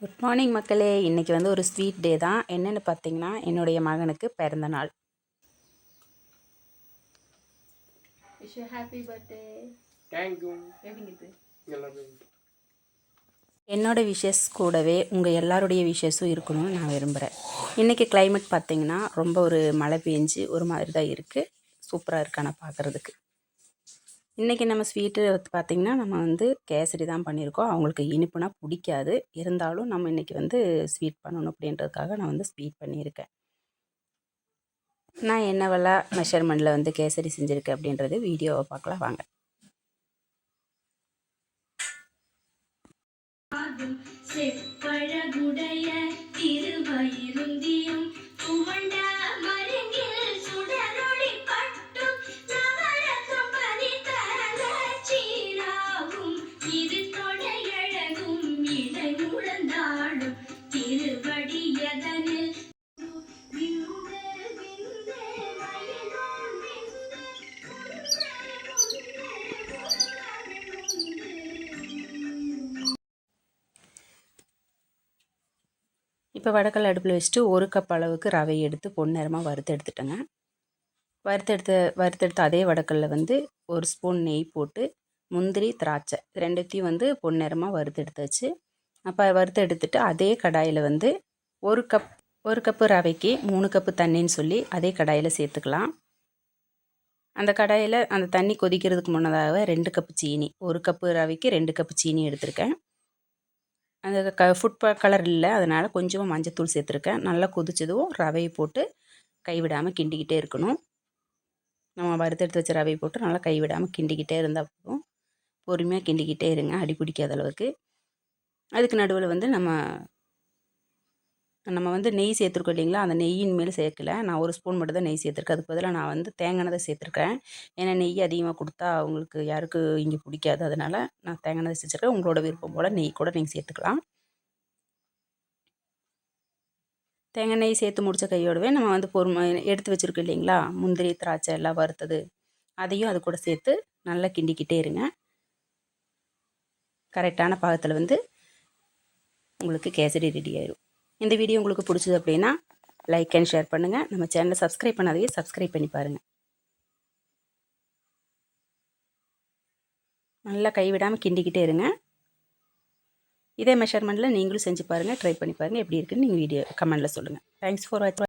Good morning மக்களே. இன்றைக்கி வந்து ஒரு ஸ்வீட் டே தான். என்னென்னு பார்த்தீங்கன்னா, என்னுடைய மகனுக்கு பிறந்த நாள். Happy birthday. தேங்க்யூ. என்னோட விஷஸ் கூடவே உங்கள் எல்லாருடைய விஷஸும் இருக்கணும்னு நான் விரும்புகிறேன். இன்றைக்கி கிளைமேட் பார்த்திங்கன்னா ரொம்ப ஒரு மழை பெஞ்சு ஒரு மாதிரி தான் இருக்குது. சூப்பராக இருக்கு ஆனால் பார்க்குறதுக்கு. இன்றைக்கி நம்ம ஸ்வீட்டு பார்த்திங்கன்னா நம்ம வந்து கேசரி தான் பண்ணியிருக்கோம். அவங்களுக்கு இனிப்புனா பிடிக்காது. இருந்தாலும் நம்ம இன்றைக்கி வந்து ஸ்வீட் பண்ணணும் அப்படின்றதுக்காக நான் வந்து ஸ்வீட் பண்ணியிருக்கேன். நான் என்னவெல்லாம் மெஷர்மெண்ட்டில் வந்து கேசரி செஞ்சுருக்கேன் அப்படின்றது வீடியோவை பார்க்கலாம் வாங்க. இப்போ வடக்கல் அடுப்பில் வச்சுட்டு 1 கப் அளவுக்கு ரவை எடுத்து பொன்னிறமாக வறுத்து எடுத்துட்டேங்க. வறுத்தெடுத்த அதே வடக்கல்லில் வந்து 1 ஸ்பூன் நெய் போட்டு முந்திரி திராட்சை ரெண்டுத்தையும் வந்து பொன்னிறமாக வறுத்து எடுத்தாச்சு. அப்போ வறுத்து எடுத்துட்டு அதே கடாயில் வந்து 1 கப்பு ரவைக்கு 3 கப்பு தண்ணின்னு சொல்லி அதே கடாயில் சேர்த்துக்கலாம். அந்த கடாயில் அந்த தண்ணி கொதிக்கிறதுக்கு முன்னதாக 2 கப்பு சீனி, 1 கப்பு ரவைக்கு 2 கப்பு சீனி எடுத்திருக்கேன். அந்த ஃபுட் கலர் இல்லை, அதனால் கொஞ்சமாக மஞ்சத்தூள் சேர்த்துருக்கேன். நல்லா கொதிச்சதும் ரவையை போட்டு கைவிடாமல் கிண்டிக்கிட்டே இருக்கணும். நம்ம வறுத்தெடுத்து வச்ச ரவையை போட்டு நல்லா கைவிடாமல் கிண்டிக்கிட்டே இருந்தால் போதும். பொறுமையாக கிண்டிக்கிட்டே இருங்க, அடி பிடிக்காத அளவுக்கு. அதுக்கு நடுவில் வந்து நம்ம வந்து நெய் சேர்த்துருக்கோம் இல்லைங்களா, அந்த நெய்யின் மேலே சேர்க்கல. நான் 1 ஸ்பூன் மட்டும் தான் நெய் சேர்த்துருக்கேன். அதுக்கு பதிலாக நான் வந்து தேங்காய் தான் சேர்த்துருக்கேன். ஏன்னா நெய் அதிகமாக கொடுத்தா அவங்களுக்கு யாருக்கு இங்கே பிடிக்காது. அதனால் நான் தேங்காய் தான் சேர்த்துருக்கேன். உங்களோட விருப்பம் போல் நெய் கூட நீங்கள் சேர்த்துக்கலாம். தேங்காய் நெய் சேர்த்து முடித்த கையோடவே நம்ம வந்து பொறுமை எடுத்து வச்சுருக்கோம் இல்லைங்களா, முந்திரி திராட்சை எல்லாம் வறுத்தது, அதையும் அது கூட சேர்த்து நல்லா கிண்டிக்கிட்டே இருங்க. கரெக்டான பாகத்தில் வந்து உங்களுக்கு கேசரி ரெடி ஆயிடும். இந்த வீடியோ உங்களுக்கு பிடிச்சது அப்படின்னா லைக் அண்ட் ஷேர் பண்ணுங்கள். நம்ம சேனலை சப்ஸ்கிரைப் பண்ணாதே சப்ஸ்கிரைப் பண்ணி பாருங்கள். நல்லா கைவிடாமல் கிண்டிக்கிட்டே இருங்க. இதே மெஷர்மெண்ட்டில் நீங்களும் செஞ்சு பாருங்கள், ட்ரை பண்ணி பாருங்கள். எப்படி இருக்குன்னு நீங்கள் வீடியோ கமெண்டில் சொல்லுங்கள். தேங்க்ஸ் ஃபார் வாட்சிங்.